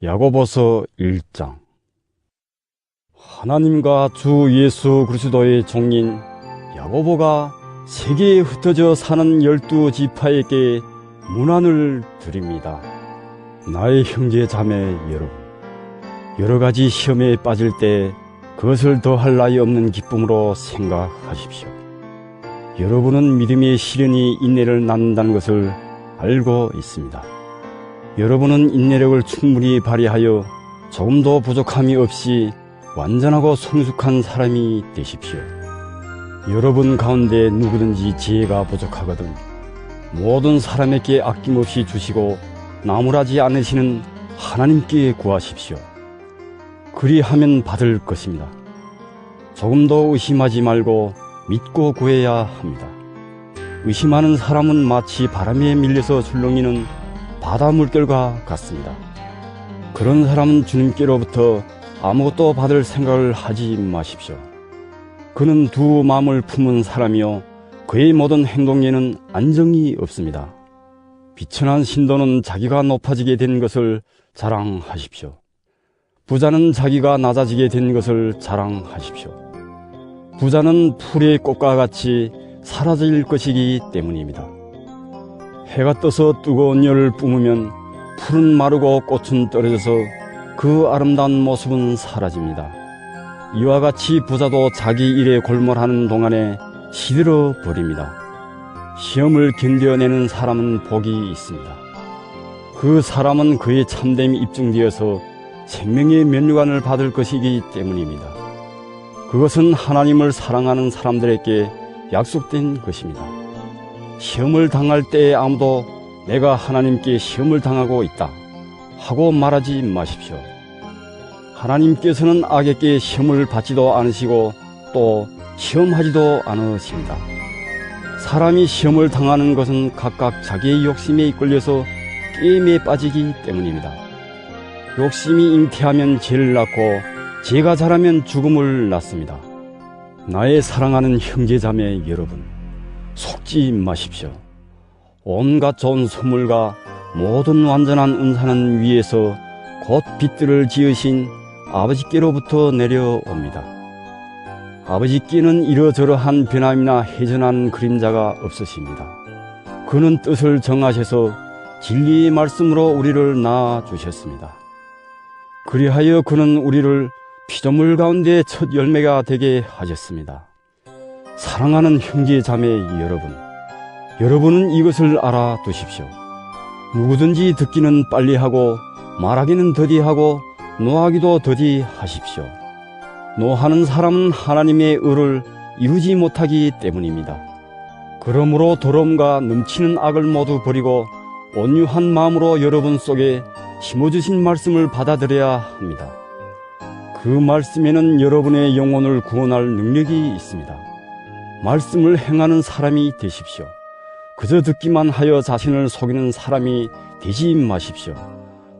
야고보서 1장. 하나님과 주 예수 그리스도의 종인 야고보가 세계에 흩어져 사는 12지파에게 문안을 드립니다. 나의 형제 자매 여러분, 여러가지 시험에 빠질 때 그것을 더할 나위 없는 기쁨으로 생각하십시오. 여러분은 믿음의 시련이 인내를 낳는다는 것을 알고 있습니다. 여러분은 인내력을 충분히 발휘하여 조금도 부족함이 없이 완전하고 성숙한 사람이 되십시오. 여러분 가운데 누구든지 지혜가 부족하거든 모든 사람에게 아낌없이 주시고 나무라지 않으시는 하나님께 구하십시오. 그리하면 받을 것입니다. 조금도 의심하지 말고 믿고 구해야 합니다. 의심하는 사람은 마치 바람에 밀려서 출렁이는 바다 물결과 같습니다. 그런 사람은 주님께로부터 아무것도 받을 생각을 하지 마십시오. 그는 두 마음을 품은 사람이요 그의 모든 행동에는 안정이 없습니다. 비천한 신도는 자기가 높아지게 된 것을 자랑하십시오. 부자는 자기가 낮아지게 된 것을 자랑하십시오. 부자는 풀의 꽃과 같이 사라질 것이기 때문입니다. 해가 떠서 뜨거운 열을 뿜으면 풀은 마르고 꽃은 떨어져서 그 아름다운 모습은 사라집니다. 이와 같이 부자도 자기 일에 골몰하는 동안에 시들어 버립니다. 시험을 견뎌내는 사람은 복이 있습니다. 그 사람은 그의 참됨이 입증되어서 생명의 면류관을 받을 것이기 때문입니다. 그것은 하나님을 사랑하는 사람들에게 약속된 것입니다. 시험을 당할 때 아무도 내가 하나님께 시험을 당하고 있다 하고 말하지 마십시오. 하나님께서는 악에게 시험을 받지도 않으시고 또 시험하지도 않으십니다. 사람이 시험을 당하는 것은 각각 자기의 욕심에 이끌려서 게임에 빠지기 때문입니다. 욕심이 잉태하면 죄를 낳고 죄가 자라면 죽음을 낳습니다. 나의 사랑하는 형제자매 여러분, 속지 마십시오. 온갖 좋은 선물과 모든 완전한 은사는 위에서 곧 빛들을 지으신 아버지께로부터 내려옵니다. 아버지께는 이러저러한 변함이나 해전한 그림자가 없으십니다. 그는 뜻을 정하셔서 진리의 말씀으로 우리를 낳아주셨습니다. 그리하여 그는 우리를 피조물 가운데 첫 열매가 되게 하셨습니다. 사랑하는 형제 자매 여러분, 여러분은 이것을 알아두십시오. 누구든지 듣기는 빨리 하고 말하기는 더디하고 노하기도 더디하십시오. 노하는 사람은 하나님의 의를 이루지 못하기 때문입니다. 그러므로 더러움과 넘치는 악을 모두 버리고 온유한 마음으로 여러분 속에 심어주신 말씀을 받아들여야 합니다. 그 말씀에는 여러분의 영혼을 구원할 능력이 있습니다. 말씀을 행하는 사람이 되십시오. 그저 듣기만 하여 자신을 속이는 사람이 되지 마십시오.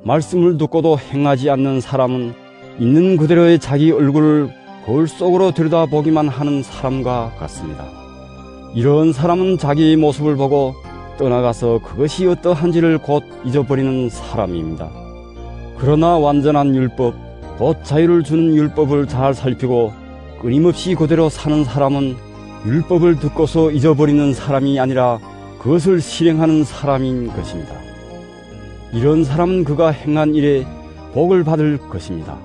말씀을 듣고도 행하지 않는 사람은 있는 그대로의 자기 얼굴을 거울 속으로 들여다보기만 하는 사람과 같습니다. 이런 사람은 자기의 모습을 보고 떠나가서 그것이 어떠한지를 곧 잊어버리는 사람입니다. 그러나 완전한 율법, 곧 자유를 주는 율법을 잘 살피고 끊임없이 그대로 사는 사람은 율법을 듣고서 잊어버리는 사람이 아니라 그것을 실행하는 사람인 것입니다. 이런 사람은 그가 행한 일에 복을 받을 것입니다.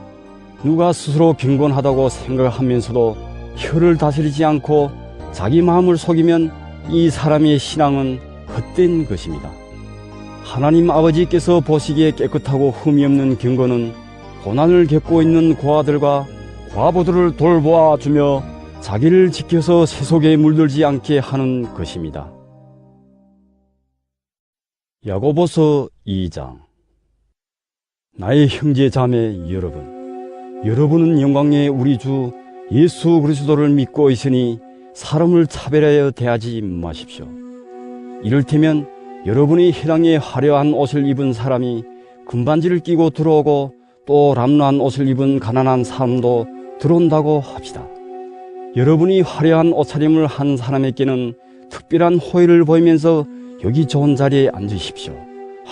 누가 스스로 경건하다고 생각하면서도 혀를 다스리지 않고 자기 마음을 속이면 이 사람의 신앙은 헛된 것입니다. 하나님 아버지께서 보시기에 깨끗하고 흠이 없는 경건은 고난을 겪고 있는 고아들과 과부들을 돌보아 주며 자기를 지켜서 세속에 물들지 않게 하는 것입니다. 야고보서 2장. 나의 형제 자매 여러분, 여러분은 영광의 우리 주 예수 그리스도를 믿고 있으니 사람을 차별하여 대하지 마십시오. 이를테면 여러분이 해당에 화려한 옷을 입은 사람이 금반지를 끼고 들어오고 또 람노한 옷을 입은 가난한 사람도 들어온다고 합시다. 여러분이 화려한 옷차림을 한 사람에게는 특별한 호의를 보이면서 여기 좋은 자리에 앉으십시오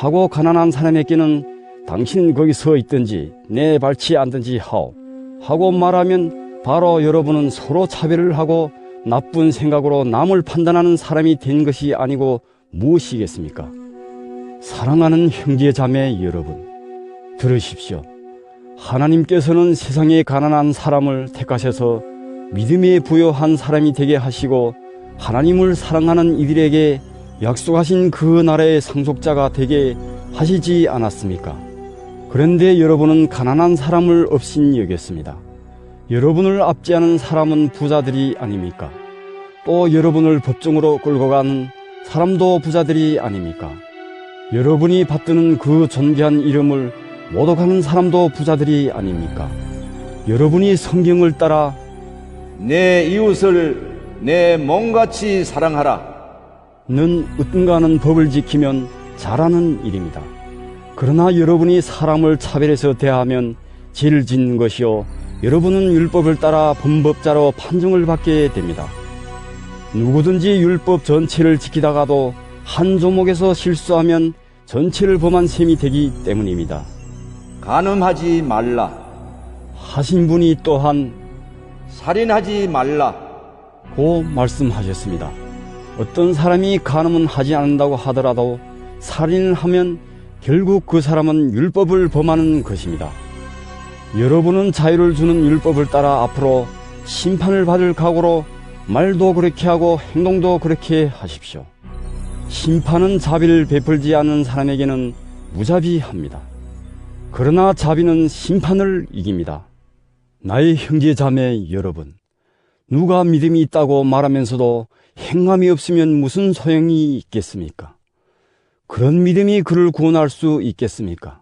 하고 가난한 사람에게는 당신 거기 서 있든지 내 밟지 않든지 하오 하고 말하면 바로 여러분은 서로 차별을 하고 나쁜 생각으로 남을 판단하는 사람이 된 것이 아니고 무엇이겠습니까? 사랑하는 형제 자매 여러분, 들으십시오. 하나님께서는 세상에 가난한 사람을 택하셔서 믿음에 부여한 사람이 되게 하시고 하나님을 사랑하는 이들에게 약속하신 그 나라의 상속자가 되게 하시지 않았습니까? 그런데 여러분은 가난한 사람을 업신 여겼습니다. 여러분을 압제하는 사람은 부자들이 아닙니까? 또 여러분을 법정으로 끌고 가는 사람도 부자들이 아닙니까? 여러분이 받드는 그 존귀한 이름을 모독하는 사람도 부자들이 아닙니까? 여러분이 성경을 따라 내 이웃을 내 몸같이 사랑하라 는 으뜸가는 법을 지키면 잘하는 일입니다. 그러나 여러분이 사람을 차별해서 대하면 죄를 짓는 것이요 여러분은 율법을 따라 범법자로 판정을 받게 됩니다. 누구든지 율법 전체를 지키다가도 한 조목에서 실수하면 전체를 범한 셈이 되기 때문입니다. 간음하지 말라 하신 분이 또한 살인하지 말라 고 말씀하셨습니다. 어떤 사람이 간음은 하지 않는다고 하더라도 살인을 하면 결국 그 사람은 율법을 범하는 것입니다. 여러분은 자유를 주는 율법을 따라 앞으로 심판을 받을 각오로 말도 그렇게 하고 행동도 그렇게 하십시오. 심판은 자비를 베풀지 않는 사람에게는 무자비합니다. 그러나 자비는 심판을 이깁니다. 나의 형제 자매 여러분, 누가 믿음이 있다고 말하면서도 행함이 없으면 무슨 소용이 있겠습니까? 그런 믿음이 그를 구원할 수 있겠습니까?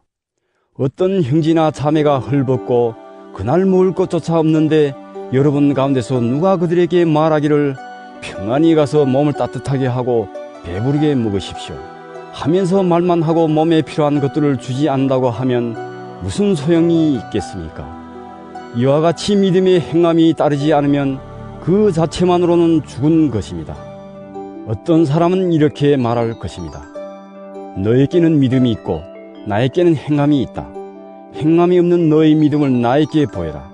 어떤 형제나 자매가 헐벗고 그날 먹을 것조차 없는데 여러분 가운데서 누가 그들에게 말하기를 평안히 가서 몸을 따뜻하게 하고 배부르게 먹으십시오 하면서 말만 하고 몸에 필요한 것들을 주지 않는다고 하면 무슨 소용이 있겠습니까? 이와 같이 믿음의 행함이 따르지 않으면 그 자체만으로는 죽은 것입니다. 어떤 사람은 이렇게 말할 것입니다. 너에게는 믿음이 있고 나에게는 행함이 있다. 행함이 없는 너의 믿음을 나에게 보여라.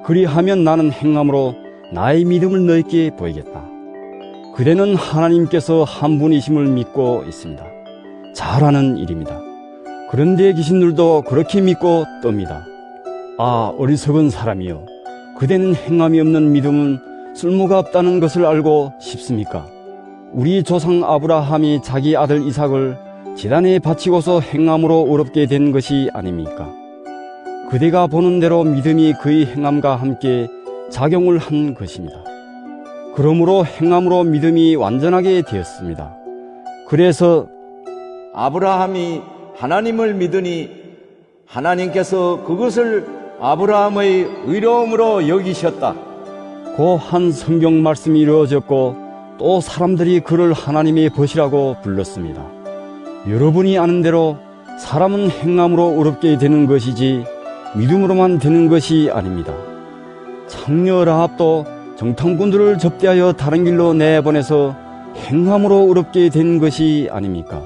그리하면 나는 행함으로 나의 믿음을 너에게 보이겠다. 그대는 하나님께서 한 분이심을 믿고 있습니다. 잘하는 일입니다. 그런데 귀신들도 그렇게 믿고 떱니다. 아, 어리석은 사람이여, 그대는 행함이 없는 믿음은 쓸모가 없다는 것을 알고 싶습니까? 우리 조상 아브라함이 자기 아들 이삭을 제단에 바치고서 행함으로 어렵게 된 것이 아닙니까? 그대가 보는 대로 믿음이 그의 행함과 함께 작용을 한 것입니다. 그러므로 행함으로 믿음이 완전하게 되었습니다. 그래서 아브라함이 하나님을 믿으니 하나님께서 그것을 아브라함의 의로움으로 여기셨다 고 한 성경 말씀이 이루어졌고 또 사람들이 그를 하나님의 벗이라고 불렀습니다. 여러분이 아는 대로 사람은 행함으로 어렵게 되는 것이지 믿음으로만 되는 것이 아닙니다. 창녀 라합도 정탐꾼들을 접대하여 다른 길로 내보내서 행함으로 어렵게 된 것이 아닙니까?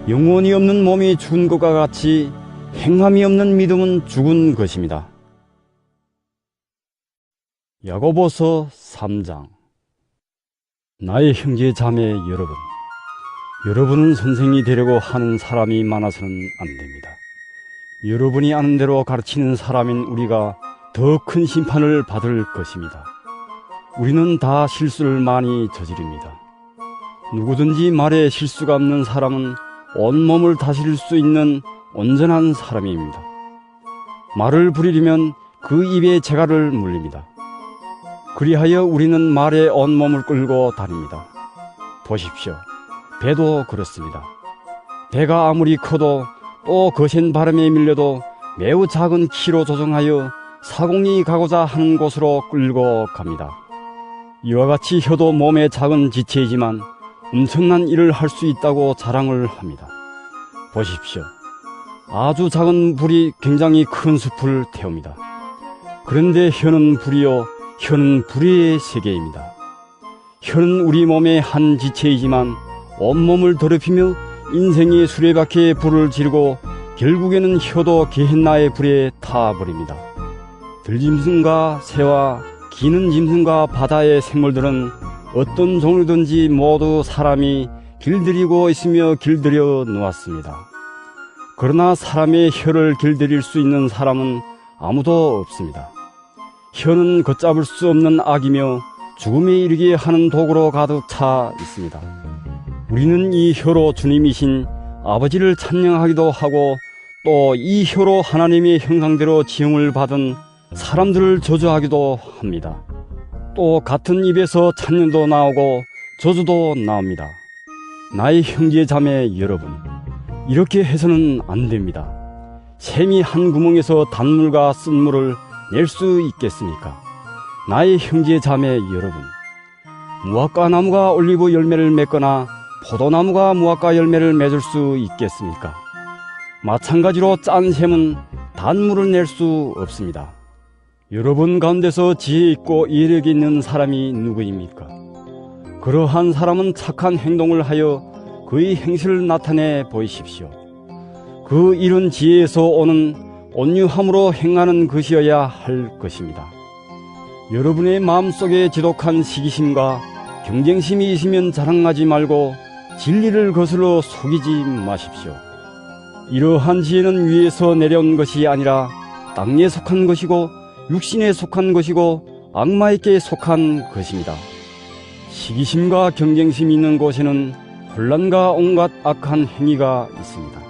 영혼이 없는 몸이 죽은 것과 같이 행함이 없는 믿음은 죽은 것입니다. 야고보서 3장. 나의 형제 자매 여러분, 여러분은 선생이 되려고 하는 사람이 많아서는 안 됩니다. 여러분이 아는 대로 가르치는 사람인 우리가 더 큰 심판을 받을 것입니다. 우리는 다 실수를 많이 저지릅니다. 누구든지 말에 실수가 없는 사람은 온몸을 다스릴 수 있는 온전한 사람입니다. 말을 부리려면 그 입에 재갈을 물립니다. 그리하여 우리는 말에 온몸을 끌고 다닙니다. 보십시오. 배도 그렇습니다. 배가 아무리 커도 또 거센 바람에 밀려도 매우 작은 키로 조정하여 사공이 가고자 하는 곳으로 끌고 갑니다. 이와 같이 혀도 몸의 작은 지체이지만 엄청난 일을 할 수 있다고 자랑을 합니다. 보십시오. 아주 작은 불이 굉장히 큰 숲을 태웁니다. 그런데 혀는 불이요, 혀는 불의 세계입니다. 혀는 우리 몸의 한 지체이지만 온몸을 더럽히며 인생의 수레바퀴에 불을 지르고 결국에는 혀도 게헨나의 불에 타버립니다. 들짐승과 새와 기는 짐승과 바다의 생물들은 어떤 종류든지 모두 사람이 길들이고 있으며 길들여 놓았습니다. 그러나 사람의 혀를 길들일 수 있는 사람은 아무도 없습니다. 혀는 걷잡을 수 없는 악이며 죽음에 이르게 하는 도구로 가득 차 있습니다. 우리는 이 혀로 주님이신 아버지를 찬양하기도 하고 또 이 혀로 하나님의 형상대로 지음을 받은 사람들을 저주하기도 합니다. 또 같은 입에서 찬양도 나오고 저주도 나옵니다. 나의 형제 자매 여러분, 이렇게 해서는 안 됩니다. 샘이 한 구멍에서 단물과 쓴물을 낼 수 있겠습니까? 나의 형제 자매 여러분, 무화과 나무가 올리브 열매를 맺거나 포도나무가 무화과 열매를 맺을 수 있겠습니까? 마찬가지로 짠 샘은 단물을 낼 수 없습니다. 여러분 가운데서 지혜 있고 이력이 있는 사람이 누구입니까? 그러한 사람은 착한 행동을 하여 그의 행실을 나타내 보이십시오. 그 이런 지혜에서 오는 온유함으로 행하는 것이어야 할 것입니다. 여러분의 마음속에 지독한 시기심과 경쟁심이 있으면 자랑하지 말고 진리를 거슬러 속이지 마십시오. 이러한 지혜는 위에서 내려온 것이 아니라 땅에 속한 것이고 육신에 속한 것이고 악마에게 속한 것입니다. 시기심과 경쟁심이 있는 곳에는 혼란과 온갖 악한 행위가 있습니다.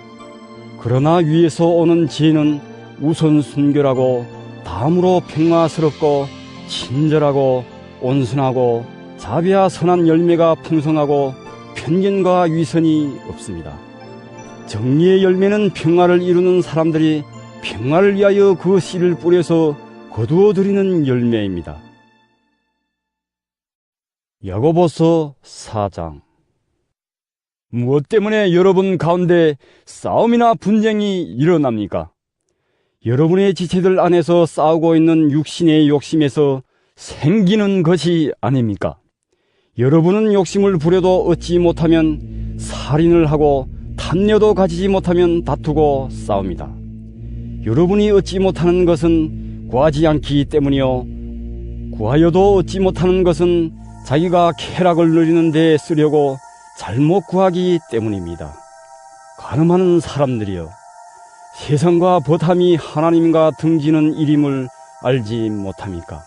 그러나 위에서 오는 지혜는 우선 순결하고 다음으로 평화스럽고 친절하고 온순하고 자비와 선한 열매가 풍성하고 편견과 위선이 없습니다. 정의의 열매는 평화를 이루는 사람들이 평화를 위하여 그 씨를 뿌려서 거두어 드리는 열매입니다. 야고보서 4장. 무엇 때문에 여러분 가운데 싸움이나 분쟁이 일어납니까? 여러분의 지체들 안에서 싸우고 있는 육신의 욕심에서 생기는 것이 아닙니까? 여러분은 욕심을 부려도 얻지 못하면 살인을 하고 탐려도 가지지 못하면 다투고 싸웁니다. 여러분이 얻지 못하는 것은 구하지 않기 때문이요, 구하여도 얻지 못하는 것은 자기가 쾌락을 누리는 데 쓰려고 잘못 구하기 때문입니다. 가늠하는 사람들이여, 세상과 버탐이 하나님과 등지는 일임을 알지 못합니까?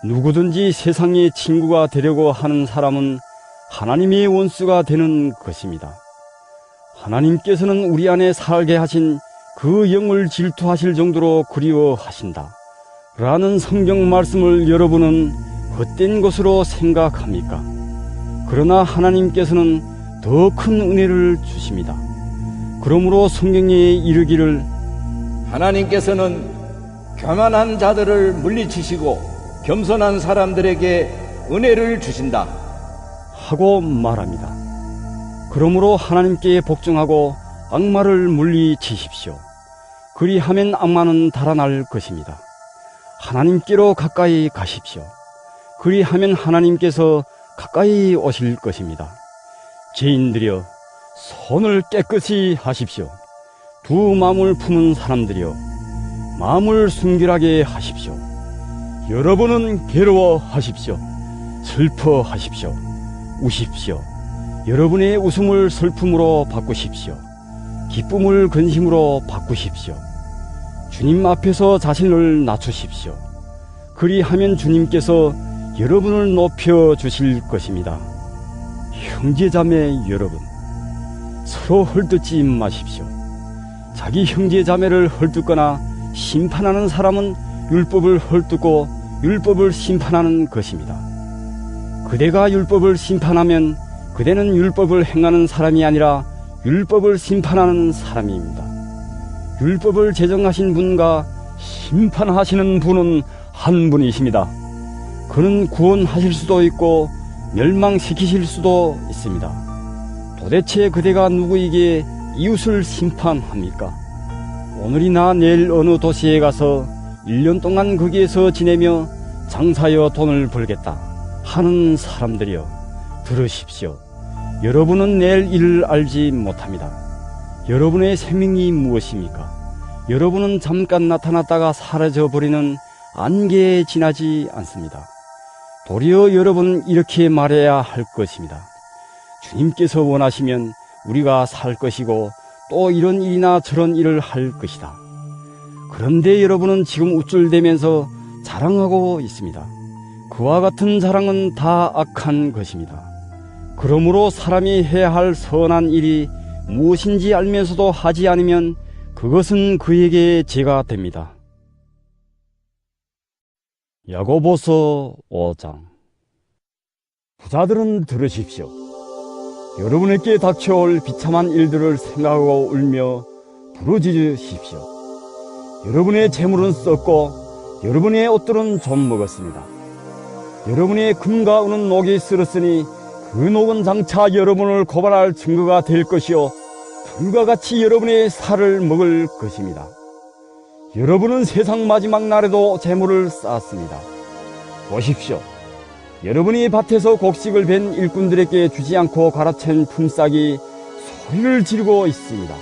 누구든지 세상의 친구가 되려고 하는 사람은 하나님의 원수가 되는 것입니다. 하나님께서는 우리 안에 살게 하신 그 영을 질투하실 정도로 그리워하신다 라는 성경 말씀을 여러분은 헛된 것으로 생각합니까? 그러나 하나님께서는 더 큰 은혜를 주십니다. 그러므로 성경에 이르기를 하나님께서는 교만한 자들을 물리치시고 겸손한 사람들에게 은혜를 주신다 하고 말합니다. 그러므로 하나님께 복종하고 악마를 물리치십시오. 그리하면 악마는 달아날 것입니다. 하나님께로 가까이 가십시오. 그리하면 하나님께서 가까이 오실 것입니다. 죄인들이여, 손을 깨끗이 하십시오. 두 마음을 품은 사람들이여, 마음을 순결하게 하십시오. 여러분은 괴로워하십시오. 슬퍼하십시오. 우십시오. 여러분의 웃음을 슬픔으로 바꾸십시오. 기쁨을 근심으로 바꾸십시오. 주님 앞에서 자신을 낮추십시오. 그리하면 주님께서 여러분을 높여주실 것입니다. 형제자매 여러분, 서로 헐뜯지 마십시오. 자기 형제자매를 헐뜯거나 심판하는 사람은 율법을 헐뜯고 율법을 심판하는 것입니다. 그대가 율법을 심판하면 그대는 율법을 행하는 사람이 아니라 율법을 심판하는 사람입니다. 율법을 제정하신 분과 심판하시는 분은 한 분이십니다. 그는 구원하실 수도 있고 멸망시키실 수도 있습니다. 도대체 그대가 누구에게 이웃을 심판합니까? 오늘이나 내일 어느 도시에 가서 1년 동안 거기에서 지내며 장사하여 돈을 벌겠다 하는 사람들이여, 들으십시오. 여러분은 내일 일을 알지 못합니다. 여러분의 생명이 무엇입니까? 여러분은 잠깐 나타났다가 사라져버리는 안개에 지나지 않습니다. 도리어 여러분은 이렇게 말해야 할 것입니다. 주님께서 원하시면 우리가 살 것이고 또 이런 일이나 저런 일을 할 것이다. 그런데 여러분은 지금 우쭐대면서 자랑하고 있습니다. 그와 같은 자랑은 다 악한 것입니다. 그러므로 사람이 해야 할 선한 일이 무엇인지 알면서도 하지 않으면 그것은 그에게 죄가 됩니다. 야고보서 5장. 부자들은 들으십시오. 여러분에게 닥쳐올 비참한 일들을 생각하고 울며 부르짖으십시오. 여러분의 재물은 썩고 여러분의 옷들은 좀 먹었습니다. 여러분의 금과 은은 녹이 쓸었으니 그 녹은 장차 여러분을 고발할 증거가 될 것이요 불과 같이 여러분의 살을 먹을 것입니다. 여러분은 세상 마지막 날에도 재물을 쌓았습니다. 보십시오. 여러분이 밭에서 곡식을 벤 일꾼들에게 주지 않고 갈아챈 품삯이 소리를 지르고 있습니다.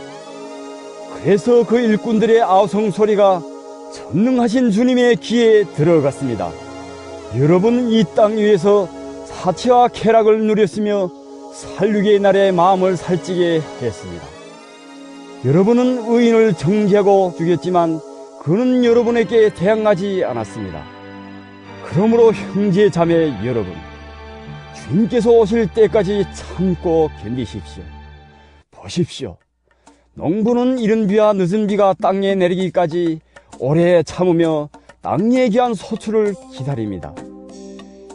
그래서 그 일꾼들의 아우성 소리가 전능하신 주님의 귀에 들어갔습니다. 여러분은 이 땅 위에서 사치와 쾌락을 누렸으며 살육의 날에 마음을 살찌게 했습니다. 여러분은 의인을 정죄하고 죽였지만 그는 여러분에게 대항하지 않았습니다. 그러므로 형제 자매 여러분, 주님께서 오실 때까지 참고 견디십시오. 보십시오. 농부는 이른 비와 늦은 비가 땅에 내리기까지 오래 참으며 땅에 귀한 소출을 기다립니다.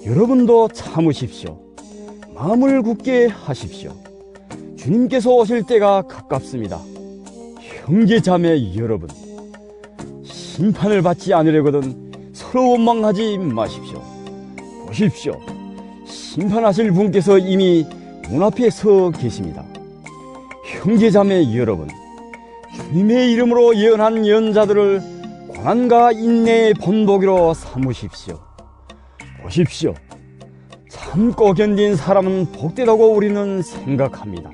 여러분도 참으십시오. 마음을 굳게 하십시오. 주님께서 오실 때가 가깝습니다. 형제 자매 여러분, 심판을 받지 않으려거든 서로 원망하지 마십시오. 보십시오. 심판하실 분께서 이미 문 앞에 서 계십니다. 형제 자매 여러분, 주님의 이름으로 예언한 예언자들을 고난과 인내의 본보기로 삼으십시오. 보십시오. 참고 견딘 사람은 복되다고 우리는 생각합니다.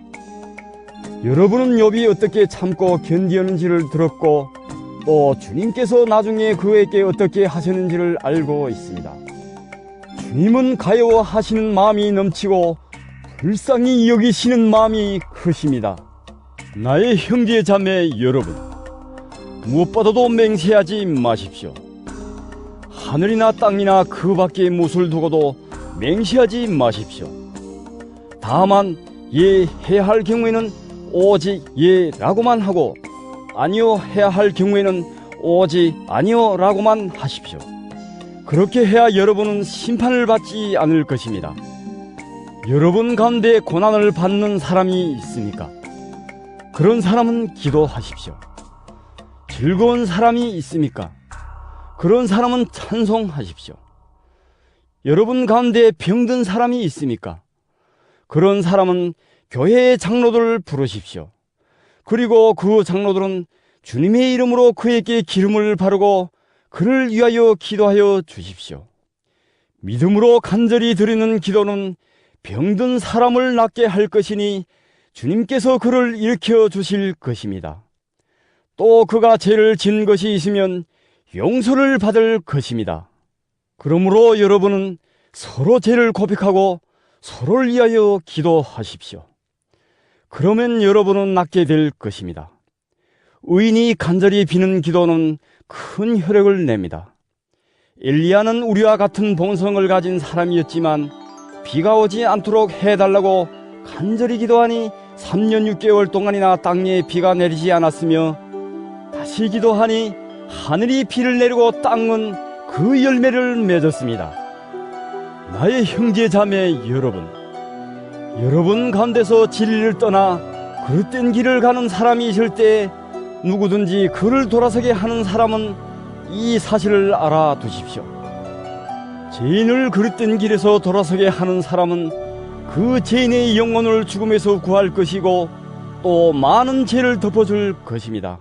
여러분은 욥이 어떻게 참고 견디었는지를 들었고 또 주님께서 나중에 그에게 어떻게 하셨는지를 알고 있습니다. 주님은 가여워하시는 마음이 넘치고 불쌍히 여기시는 마음이 크십니다. 나의 형제 자매 여러분, 무엇보다도 맹세하지 마십시오. 하늘이나 땅이나 그 밖에 무엇을 두고도 맹세하지 마십시오. 다만 예 해야 할 경우에는 오직 예라고만 하고 아니요 해야 할 경우에는 오직 아니요 라고만 하십시오. 그렇게 해야 여러분은 심판을 받지 않을 것입니다. 여러분 가운데 고난을 받는 사람이 있습니까? 그런 사람은 기도하십시오. 즐거운 사람이 있습니까? 그런 사람은 찬송하십시오. 여러분 가운데 병든 사람이 있습니까? 그런 사람은 교회의 장로들을 부르십시오. 그리고 그 장로들은 주님의 이름으로 그에게 기름을 바르고 그를 위하여 기도하여 주십시오. 믿음으로 간절히 드리는 기도는 병든 사람을 낫게 할 것이니 주님께서 그를 일으켜 주실 것입니다. 또 그가 죄를 지은 것이 있으면 용서를 받을 것입니다. 그러므로 여러분은 서로 죄를 고백하고 서로를 위하여 기도하십시오. 그러면 여러분은 낫게 될 것입니다. 의인이 간절히 비는 기도는 큰 효력을 냅니다. 엘리야는 우리와 같은 본성을 가진 사람이었지만 비가 오지 않도록 해달라고 간절히 기도하니 3년 6개월 동안이나 땅에 비가 내리지 않았으며 다시 기도하니 하늘이 비를 내리고 땅은 그 열매를 맺었습니다. 나의 형제 자매 여러분, 여러분 가운데서 진리를 떠나 그릇된 길을 가는 사람이 있을 때 누구든지 그를 돌아서게 하는 사람은 이 사실을 알아두십시오. 죄인을 그릇된 길에서 돌아서게 하는 사람은 그 죄인의 영혼을 죽음에서 구할 것이고 또 많은 죄를 덮어줄 것입니다.